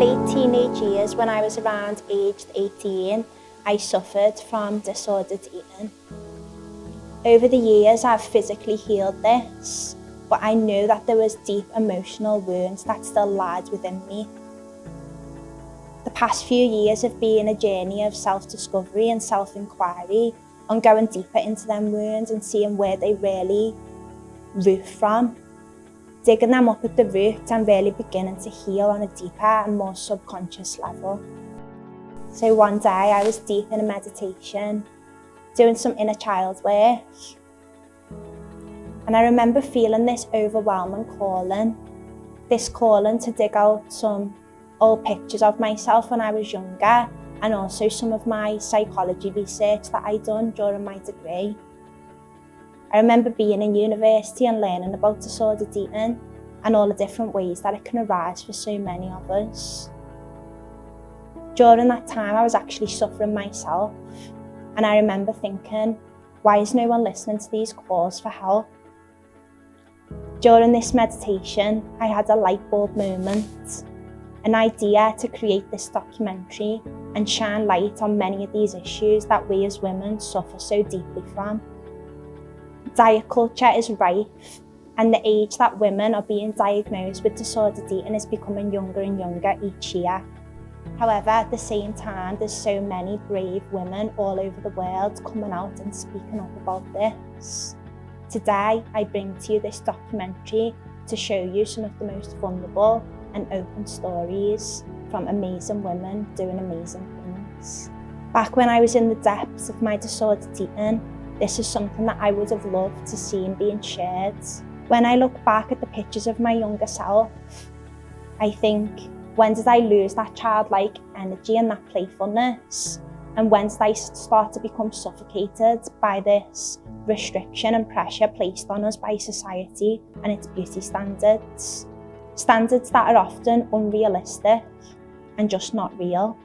late teenage years, when I was around aged 18, I suffered from disordered eating. Over the years, I've physically healed this, but I knew that there was deep emotional wounds that still lied within me. The past few years have been a journey of self-discovery and self-inquiry, on going deeper into them wounds and seeing where they really root from, digging them up at the root and really beginning to heal on a deeper and more subconscious level. So one day I was deep in a meditation, doing some inner child work, and I remember feeling this overwhelming calling, to dig out some old pictures of myself when I was younger, and also some of my psychology research that I'd done during my degree. I remember being in university and learning about disordered eating and all the different ways that it can arise for so many of us. During that time, I was actually suffering myself, and I remember thinking, why is no one listening to these calls for help? During this meditation, I had a light bulb moment, an idea to create this documentary and shine light on many of these issues that we as women suffer so deeply from. Diet culture is rife, and the age that women are being diagnosed with disordered eating is becoming younger and younger each year. However, at the same time, there's so many brave women all over the world coming out and speaking up about this. Today, I bring to you this documentary to show you some of the most vulnerable and open stories from amazing women doing amazing things. Back when I was in the depths of my disordered eating, this is something that I would have loved to see being shared. When I look back at the pictures of my younger self, I think, when did I lose that childlike energy and that playfulness? And when did I start to become suffocated by this restriction and pressure placed on us by society and its beauty standards? Standards that are often unrealistic and just not real.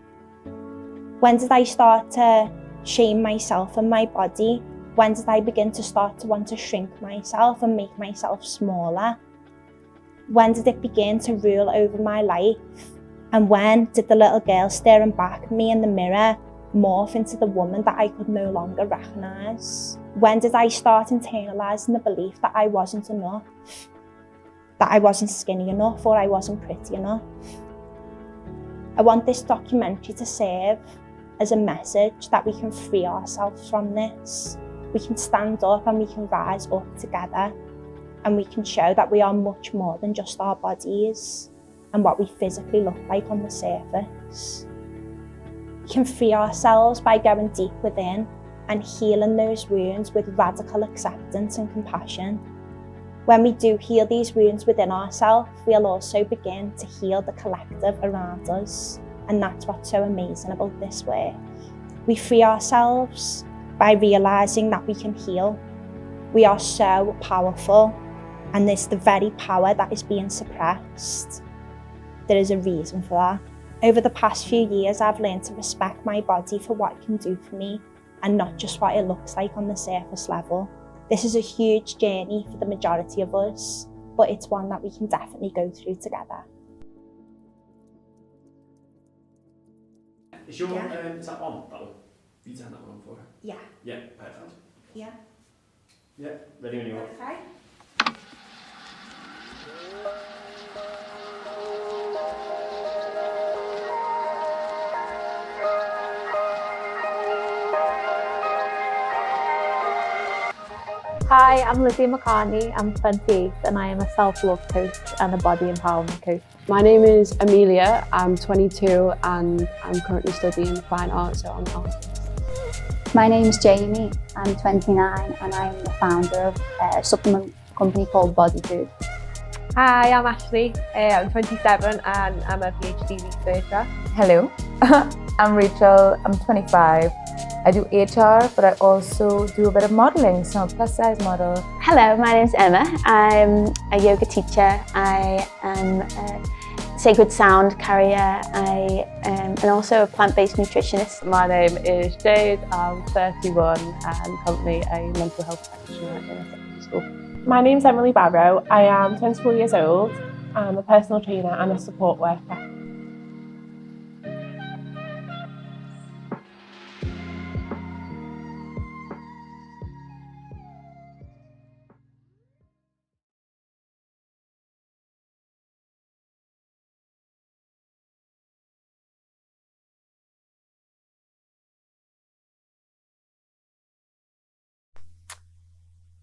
When did I start to shame myself and my body? When did I begin to start to want to shrink myself and make myself smaller? When did it begin to rule over my life? And when did the little girl staring back at me in the mirror morph into the woman that I could no longer recognise? When did I start internalising the belief that I wasn't enough? That I wasn't skinny enough or I wasn't pretty enough? I want this documentary to serve as a message that we can free ourselves from this. We can stand up and we can rise up together, and we can show that we are much more than just our bodies and what we physically look like on the surface. We can free ourselves by going deep within and healing those wounds with radical acceptance and compassion. When we do heal these wounds within ourselves, we'll also begin to heal the collective around us, and that's what's so amazing about this work. We free ourselves by realising that we can heal. We are so powerful, and it's the very power that is being suppressed. There is a reason for that. Over the past few years, I've learned to respect my body for what it can do for me, and not just what it looks like on the surface level. This is a huge journey for the majority of us, but it's one that we can definitely go through together. Is your is that on? That one? You turn that one on for her? Yeah. Yeah, perfect. Yeah. Yeah, ready when you are. Okay. Hi, I'm Lizzie McCartney. I'm 28 and I am a self-love coach and a body empowerment coach. My name is Amelia. I'm 22 and I'm currently studying fine art, so I'm an artist. My name's Jamie. I'm 29 and I'm the founder of a supplement company called Body Food. Hi, I'm Ashley. I'm 27 and I'm a PhD researcher. Hello, I'm Rachel. I'm 25. I do HR, but I also do a bit of modelling, so I'm a plus size model. Hello, my name's Emma. I'm a yoga teacher. I am a sacred sound carrier. I am and also a plant-based nutritionist. My name is Jade. I'm 31 and currently a mental health practitioner in a secondary school. My name's Emily Barrow. I am 24 years old. I'm a personal trainer and a support worker.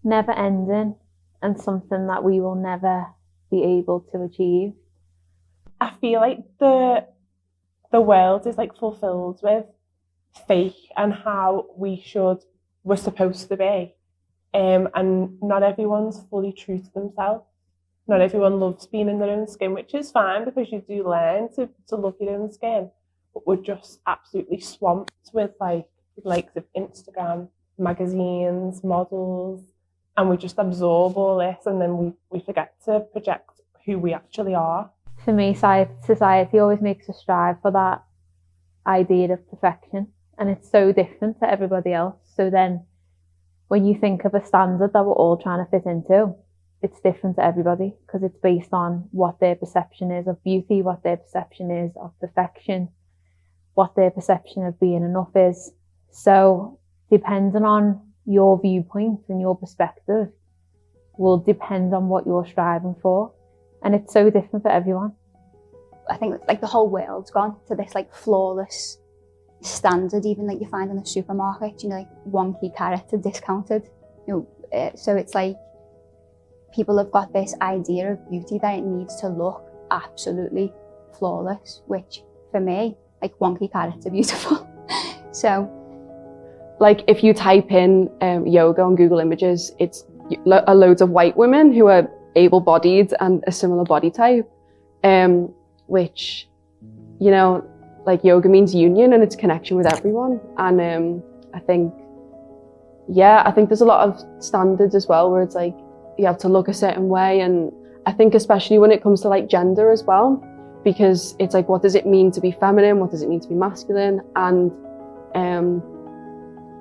never ending and something that we will never be able to achieve. I feel like the world is like fulfilled with faith and how we're supposed to be. And not everyone's fully true to themselves. Not everyone loves being in their own skin, which is fine because you do learn to love your own skin. But we're just absolutely swamped with like likes of Instagram, magazines, models, and we just absorb all this and then we forget to project who we actually are. For me, society always makes us strive for that idea of perfection, and it's so different to everybody else. So then when you think of a standard that we're all trying to fit into, it's different to everybody because it's based on what their perception is of beauty, what their perception is of perfection, what their perception of being enough is. So depending on your viewpoint and your perspective will depend on what you're striving for. And it's so different for everyone. I think like the whole world's gone to this like flawless standard, even like you find in the supermarket, you know, like 1 key carrots are discounted. You know, so it's like people have got this idea of beauty that it needs to look absolutely flawless, which for me, like 1 key carrots are beautiful. So like if you type in yoga on Google Images, it's loads of white women who are able-bodied and a similar body type, which, you know, like yoga means union and it's connection with everyone. And I think there's a lot of standards as well where it's like you have to look a certain way. And I think especially when it comes to like gender as well, because it's like, what does it mean to be feminine? What does it mean to be masculine? And,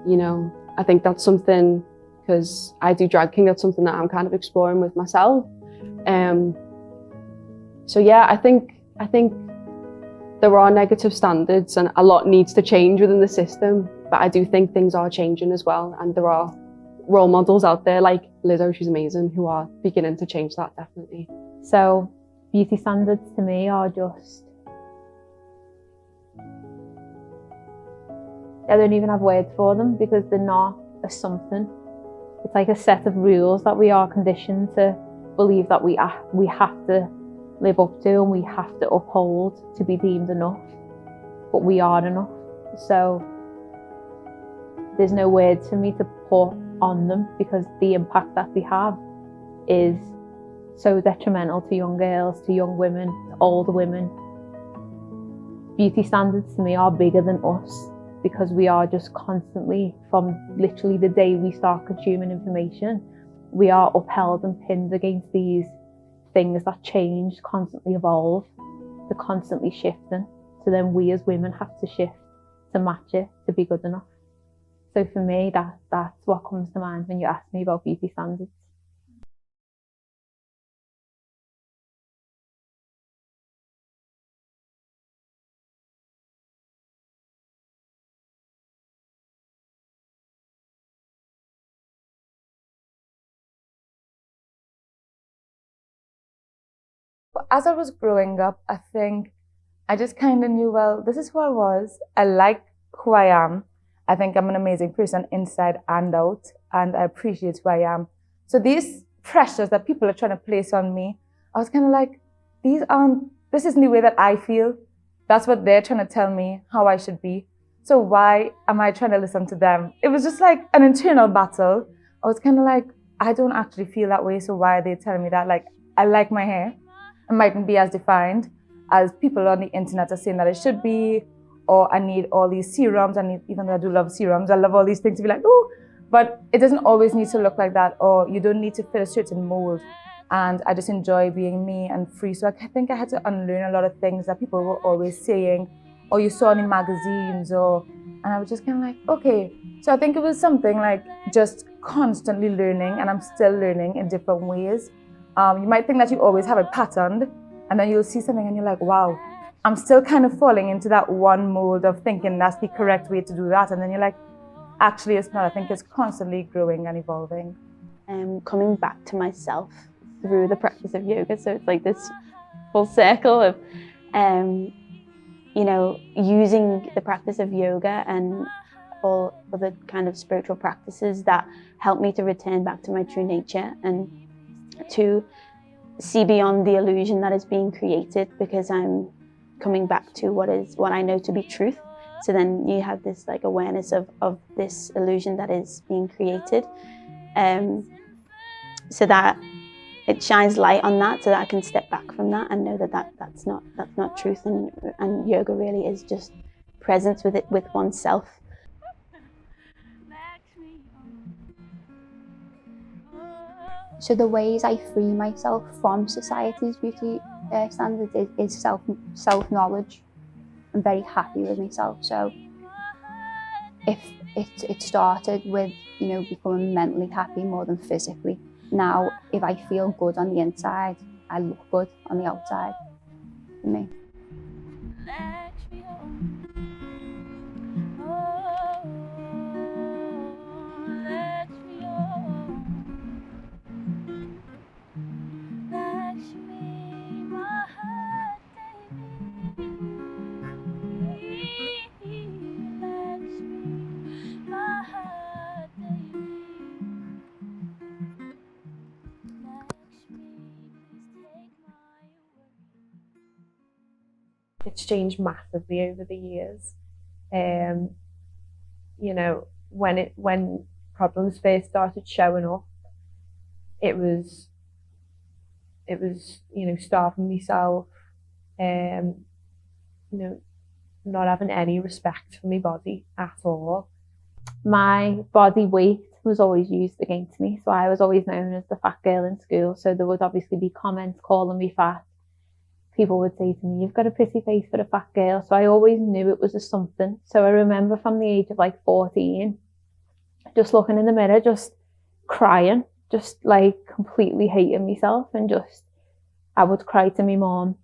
you know, I think that's something, because I do drag king, that's something that I'm kind of exploring with myself. So yeah, I think there are negative standards and a lot needs to change within the system, but I do think things are changing as well. And there are role models out there like Lizzo, she's amazing, who are beginning to change that, definitely. So beauty standards to me are just, I don't even have words for them because they're not a something. It's like a set of rules that we are conditioned to believe that we have to live up to and we have to uphold to be deemed enough, but we are enough. So there's no words for me to put on them because the impact that they have is so detrimental to young girls, to young women, to older women. Beauty standards to me are bigger than us because we are just constantly, from literally the day we start consuming information, we are upheld and pinned against these things that change, constantly evolve, they're constantly shifting. So then we as women have to shift to match it, to be good enough. So for me, that's what comes to mind when you ask me about beauty standards. As I was growing up, I think I just kind of knew, well, this is who I was. I like who I am. I think I'm an amazing person inside and out, and I appreciate who I am. So these pressures that people are trying to place on me, I was kind of like, this isn't the way that I feel. That's what they're trying to tell me how I should be. So why am I trying to listen to them? It was just like an internal battle. I was kind of like, I don't actually feel that way, so why are they telling me that? Like, I like my hair. It mightn't be as defined as people on the internet are saying that it should be, or I need all these serums. Even though I do love serums, I love all these things to be like, oh, but it doesn't always need to look like that, or you don't need to fit a certain mold. And I just enjoy being me and free. So I think I had to unlearn a lot of things that people were always saying, or you saw in magazines, and I was just kind of like, okay. So I think it was something like just constantly learning, and I'm still learning in different ways. You might think that you always have it patterned, and then you'll see something and you're like, wow, I'm still kind of falling into that one mold of thinking that's the correct way to do that. And then you're like, actually, it's not. I think it's constantly growing and evolving. Coming back to myself through the practice of yoga. So it's like this full circle of, you know, using the practice of yoga and multiple other kind of spiritual practices that help me to return back to my true nature and to see beyond the illusion that is being created, because I'm coming back to what I know to be truth. So then you have this like awareness of this illusion that is being created, so that it shines light on that, so that I can step back from that and know that that's not truth, and yoga really is just presence with oneself. So the ways I free myself from society's beauty standards is self-knowledge. I'm very happy with myself. So if it started with, you know, becoming mentally happy more than physically. Now, if I feel good on the inside, I look good on the outside for me. It's changed massively over the years. You know, when problems first started showing up, it was you know, starving myself, you know, not having any respect for my body at all. My body weight was always used against me, so I was always known as the fat girl in school. So there would obviously be comments calling me fat. People would say to me, "You've got a pretty face for a fat girl." So I always knew it was a something. So I remember from the age of like 14, just looking in the mirror, just crying, just like completely hating myself, and just, I would cry to my mom,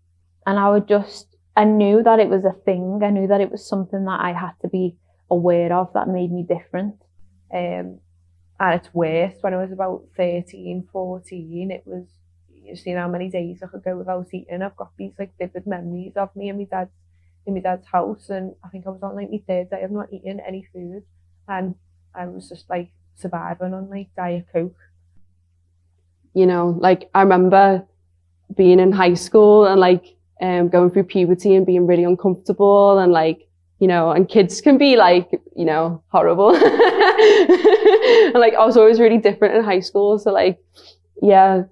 and I knew that it was a thing. I knew that it was something that I had to be aware of that made me different. At its worst, when I was about 13, 14, it was, you've seen how many days I could go without eating. I've got these like vivid memories of me in my dad's house, and I think I was on like my third day of not eating any food, and I was just like surviving on like Diet Coke. You know, like I remember being in high school and like going through puberty and being really uncomfortable, and like, you know, and kids can be like, you know, horrible. And like I was always really different in high school, so like, yeah.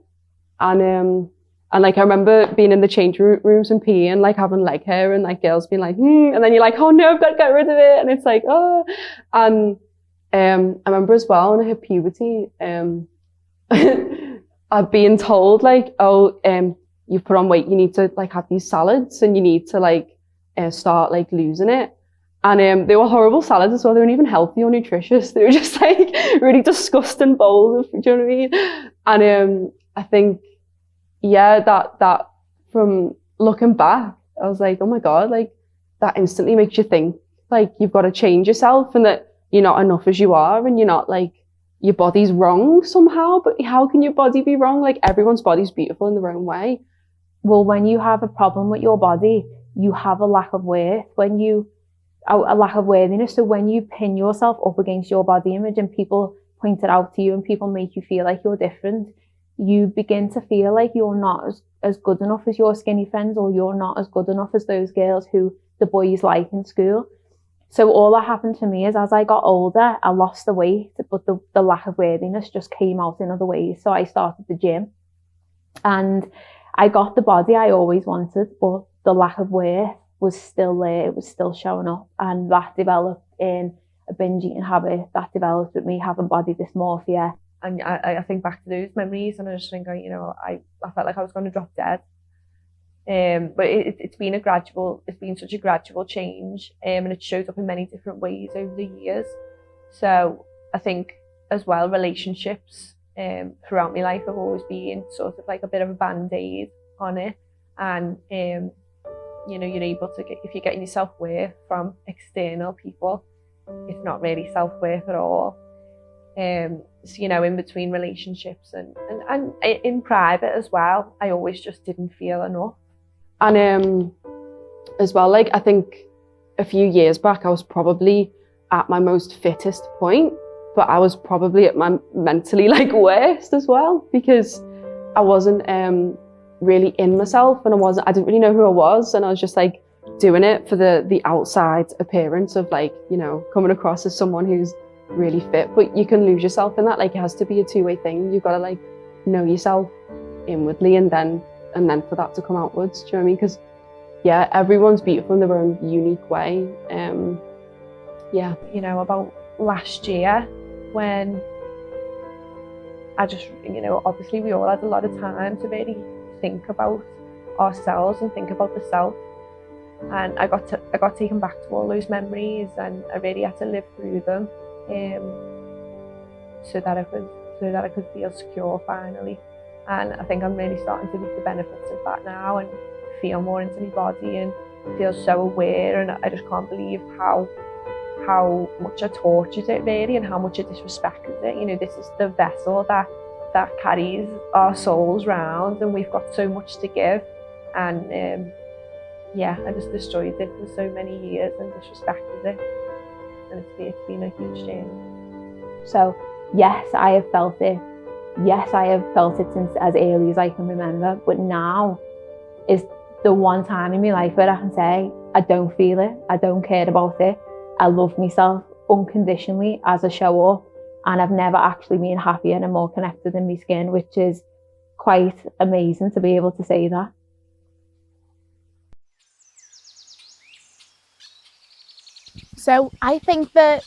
And like I remember being in the change rooms and peeing, like having leg hair, and like girls being like, and then you're like, oh no, I've got to get rid of it, and it's like, oh. And I remember as well when I hit puberty, I've been told like, oh, you've put on weight, you need to like have these salads, and you need to like start like losing it. And they were horrible salads as well. They weren't even healthy or nutritious. They were just like really disgusting bowls of, do you know what I mean? And I think, yeah, that from looking back, I was like, oh my God, like that instantly makes you think like you've got to change yourself, and that you're not enough as you are, and you're not like, your body's wrong somehow. But how can your body be wrong? Like everyone's body's beautiful in their own way. Well, when you have a problem with your body, you have a lack of worth. A lack of worthiness. So when you pin yourself up against your body image and people point it out to you and people make you feel like you're different, you begin to feel like you're not as good enough as your skinny friends, or you're not as good enough as those girls who the boys like in school. So all that happened to me is, as I got older, I lost the weight, but the lack of worthiness just came out in other ways. So I started the gym, and I got the body I always wanted, but the lack of worth was still there. It was still showing up, and that developed in a binge eating habit. That developed with me having body dysmorphia. And I think back to those memories, and I just think, you know, I felt like I was going to drop dead. But it's been such a gradual change, and it shows up in many different ways over the years. So I think as well, relationships throughout my life have always been sort of like a bit of a band-aid on it, and you know, you're able to if you're getting your self-worth from external people, it's not really self-worth at all. So, you know, in between relationships and in private as well, I always just didn't feel enough. And as well, like I think a few years back, I was probably at my most fittest point, but I was probably at my mentally like worst as well, because I wasn't really in myself, and I didn't really know who I was, and I was just like doing it for the outside appearance of like, you know, coming across as someone who's really fit. But you can lose yourself in that. Like, it has to be a two-way thing. You've got to like know yourself inwardly, and then for that to come outwards. Do you know what I mean? Because yeah, everyone's beautiful in their own unique way. Yeah. You know, about last year when I just, you know, obviously we all had a lot of time to really think about ourselves and think about the self. And I got taken back to all those memories, and I really had to live through them, so that I could feel secure finally. And I think I'm really starting to reap the benefits of that now, and feel more into my body and feel so aware. And I just can't believe how much I tortured it really, and how much I disrespected it. You know, this is the vessel that carries our souls round, and we've got so much to give. And yeah, I just destroyed it for so many years and disrespected it, and it's been a huge journey. So yes, I have felt it. Yes, I have felt it since as early as I can remember, but now is the one time in my life where I can say, I don't feel it, I don't care about it. I love myself unconditionally as I show up, and I've never actually been happier and more connected in my skin, which is quite amazing to be able to say that. So I think that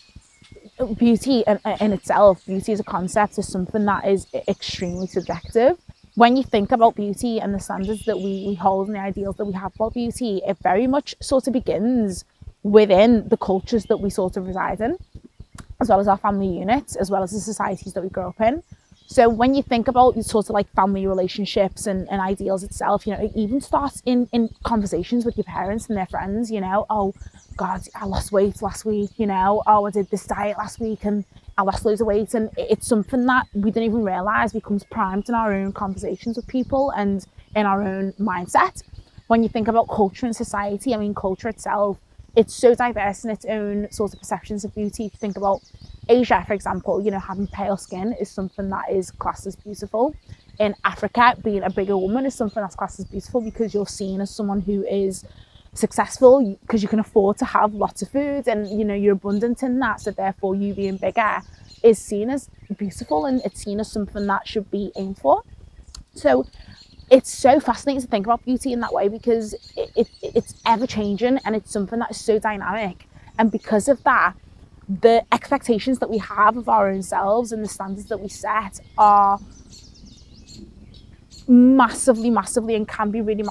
beauty in itself, beauty as a concept, is something that is extremely subjective. When you think about beauty and the standards that we hold and the ideals that we have about beauty, it very much sort of begins within the cultures that we sort of reside in, as well as our family units, as well as the societies that we grow up in. So when you think about sort of like family relationships and ideals itself, you know, it even starts in conversations with your parents and their friends, you know, oh God, I lost weight last week, you know, oh, I did this diet last week and I lost loads of weight. And it's something that we don't even realise becomes primed in our own conversations with people and in our own mindset. When you think about culture and society, I mean, culture itself, it's so diverse in its own sort of perceptions of beauty. If you think about Asia, for example, you know, having pale skin is something that is classed as beautiful. In Africa, being a bigger woman is something that's classed as beautiful because you're seen as someone who is successful, because you can afford to have lots of food and, you know, you're abundant in that. So therefore you being bigger is seen as beautiful, and it's seen as something that should be aimed for. So it's so fascinating to think about beauty in that way, because it's ever changing and it's something that is so dynamic. And because of that, the expectations that we have of our own selves and the standards that we set are massively and can be really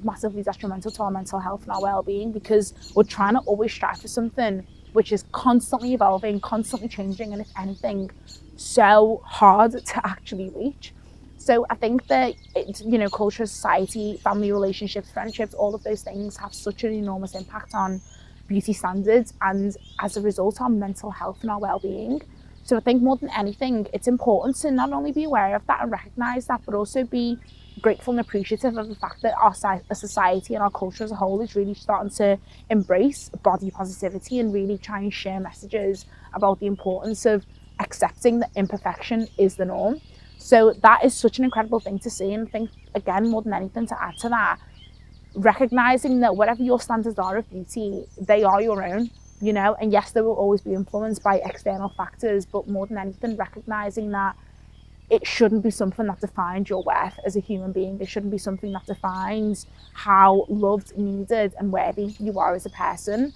massively detrimental to our mental health and our well-being, because we're trying to always strive for something which is constantly evolving, constantly changing, and if anything, so hard to actually reach. So I think that, you know, culture, society, family relationships, friendships, all of those things have such an enormous impact on beauty standards, and as a result, our mental health and our well-being. So I think more than anything, it's important to not only be aware of that and recognise that, but also be grateful and appreciative of the fact that our society and our culture as a whole is really starting to embrace body positivity and really try and share messages about the importance of accepting that imperfection is the norm. So that is such an incredible thing to see. And I think, again, more than anything, to add to that, recognising that whatever your standards are of beauty, they are your own, you know, and yes, they will always be influenced by external factors, but more than anything, recognising that it shouldn't be something that defines your worth as a human being. It shouldn't be something that defines how loved, needed and worthy you are as a person.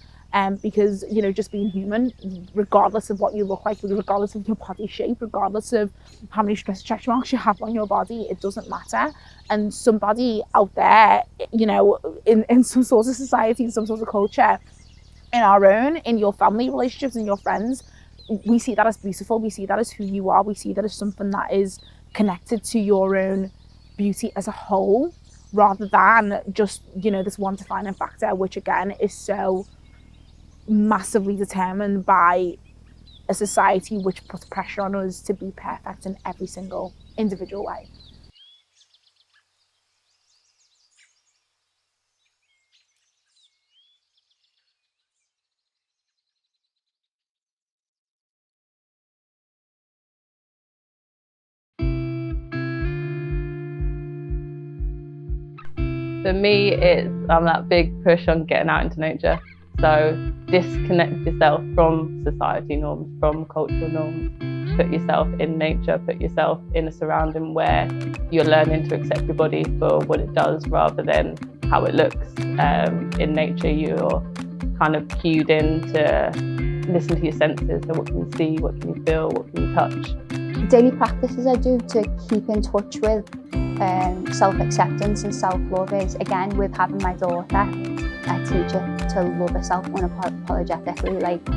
Because, you know, just being human, regardless of what you look like, regardless of your body shape, regardless of how many stretch marks you have on your body, it doesn't matter. And somebody out there, you know, in some sort of society, in some sort of culture, in our own, in your family relationships and your friends, we see that as beautiful. We see that as who you are. We see that as something that is connected to your own beauty as a whole, rather than just, you know, this one defining factor, which again is so massively determined by a society which puts pressure on us to be perfect in every single individual way. For me, I'm that big push on getting out into nature. So disconnect yourself from society norms, from cultural norms. Put yourself in nature, put yourself in a surrounding where you're learning to accept your body for what it does rather than how it looks. In nature, you're kind of cued in to listen to your senses. So what can you see, what can you feel, what can you touch? The daily practices I do to keep in touch with self-acceptance and self-love is, again, with having my daughter, I teach her to love herself unapologetically. Like,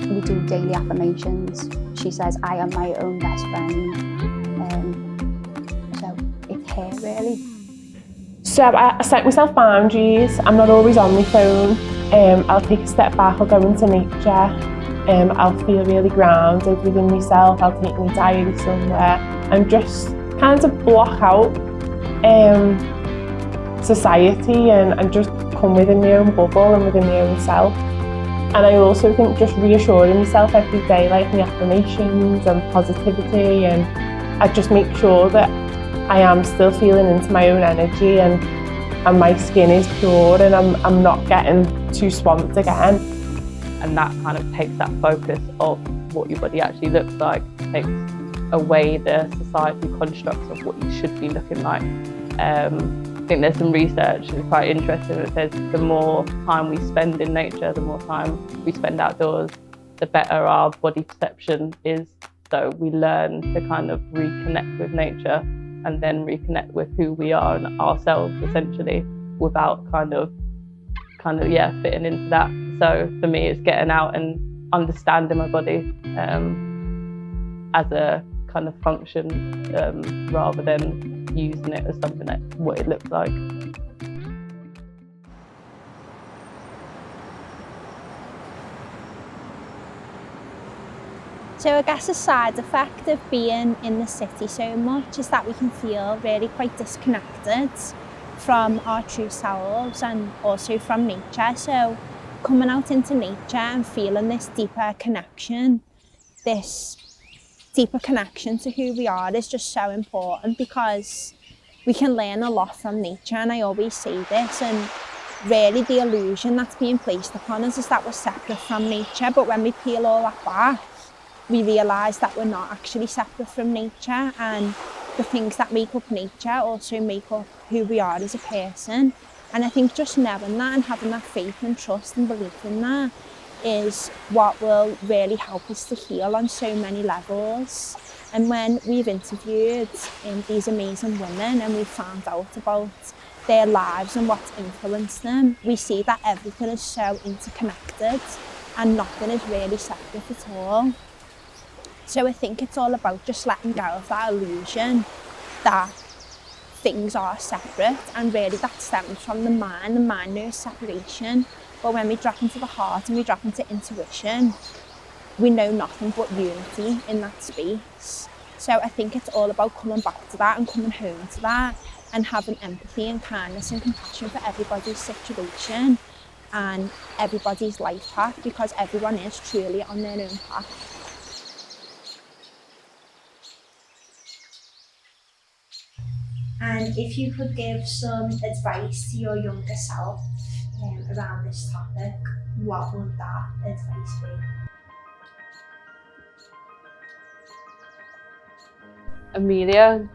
we do daily affirmations. She says, I am my own best friend. So it's her, really. So I set myself boundaries. I'm not always on my phone. I'll take a step back, I'll go into nature. I'll feel really grounded within myself. I'll take my diary somewhere and just kind of block out society and just come within my own bubble and within my own self. And I also think just reassuring myself every day, like my affirmations and positivity, and I just make sure that I am still feeling into my own energy and my skin is pure and I'm not getting too swamped again. And that kind of takes that focus of what your body actually looks like, takes away the society constructs of what you should be looking like. I think there's some research that's quite interesting that says the more time we spend in nature, the more time we spend outdoors, the better our body perception is. So we learn to kind of reconnect with nature and then reconnect with who we are and ourselves, essentially, without kind of fitting into that. So for me, it's getting out and understanding my body as a kind of function rather than using it as something like what it looks like. So I guess a side effect of being in the city so much is that we can feel really quite disconnected from our true selves and also from nature. So coming out into nature and feeling this deeper connection to who we are is just so important, because we can learn a lot from nature, and I always say this, and really the illusion that's being placed upon us is that we're separate from nature, but when we peel all that back, we realise that we're not actually separate from nature, and the things that make up nature also make up who we are as a person. And I think just knowing that and having that faith and trust and belief in that is what will really help us to heal on so many levels. And when we've interviewed these amazing women and we've found out about their lives and what's influenced them, we see that everything is so interconnected and nothing is really separate at all. So I think it's all about just letting go of that illusion that things are separate, and really that stems from the mind knows separation. But when we drop into the heart and we drop into intuition, we know nothing but unity in that space. So I think it's all about coming back to that and coming home to that and having empathy and kindness and compassion for everybody's situation and everybody's life path, because everyone is truly on their own path. And if you could give some advice to your younger self around this topic, what would that advice be? Amelia,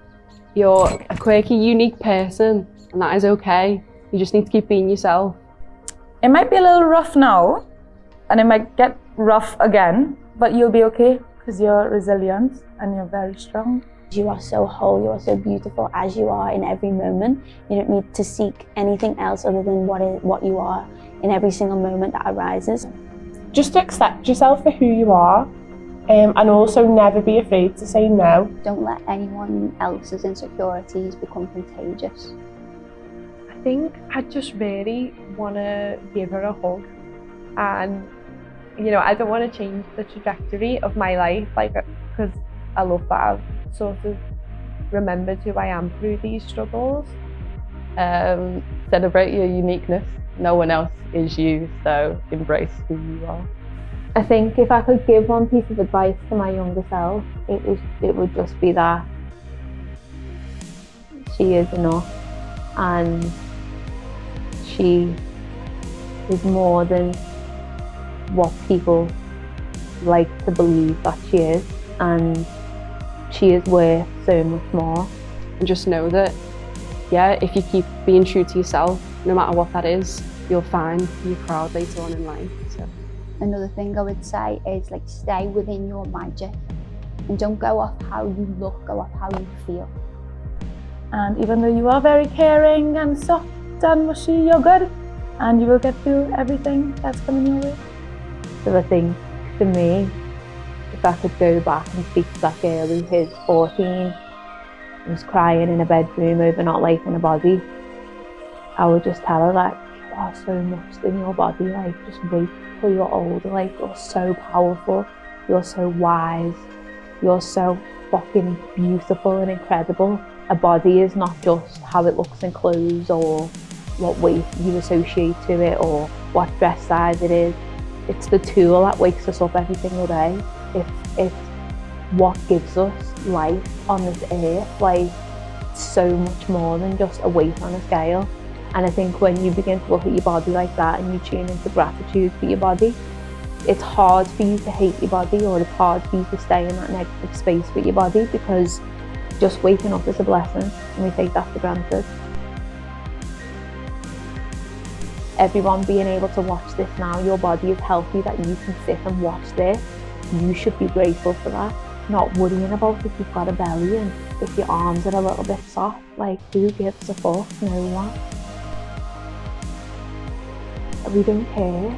you're a quirky, unique person, and that is okay. You just need to keep being yourself. It might be a little rough now, and it might get rough again, but you'll be okay because you're resilient and you're very strong. You are so whole, you are so beautiful as you are in every moment. You don't need to seek anything else other than what you are in every single moment that arises. Just accept yourself for who you are, and also never be afraid to say no. Don't let anyone else's insecurities become contagious. I think I just really want to give her a hug, and I don't want to change the trajectory of my life, because I love that I've sort of remembered who I am through these struggles. Celebrate your uniqueness. No one else is you, so embrace who you are. I think if I could give one piece of advice to my younger self, it would just be that she is enough, and she is more than what people like to believe that she is, and she is worth so much more. And just know that, yeah, if you keep being true to yourself, no matter what that is, you'll find you're proud later on in life. So. Another thing I would say is like stay within your magic and don't go off how you look, go off how you feel. And even though you are very caring and soft and mushy, you're good, and you will get through everything that's coming your way. So I think for me, if I could go back and speak to that girl who is 14 and was crying in a bedroom over not liking her body, I would just tell her that you are so much than your body. Like, just wait till you're older. Like, you're so powerful, you're so wise, you're so fucking beautiful and incredible. A body is not just how it looks in clothes or what weight you associate to it or what dress size it is. It's the tool that wakes us up every single day. It's what gives us life on this earth. Like, it's so much more than just a weight on a scale. And I think when you begin to look at your body like that and you tune into gratitude for your body, it's hard for you to hate your body, or it's hard for you to stay in that negative space with your body, because just waking up is a blessing and we take that for granted. Everyone being able to watch this now, your body is healthy, that you can sit and watch this. You should be grateful for that. Not worrying about if you've got a belly and if your arms are a little bit soft. Like, who gives a fuck? No one. We don't care.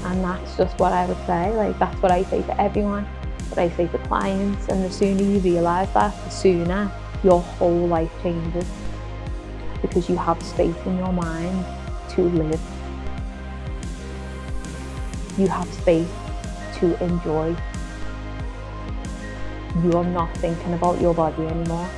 And that's just what I would say. Like, that's what I say to everyone, what I say to clients. And the sooner you realise that, the sooner your whole life changes, because you have space in your mind to live. You have space to enjoy. You are not thinking about your body anymore.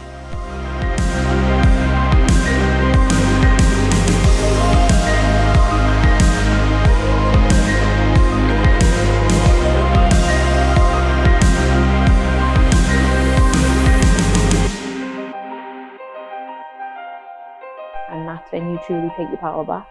And that's when you truly take your power back.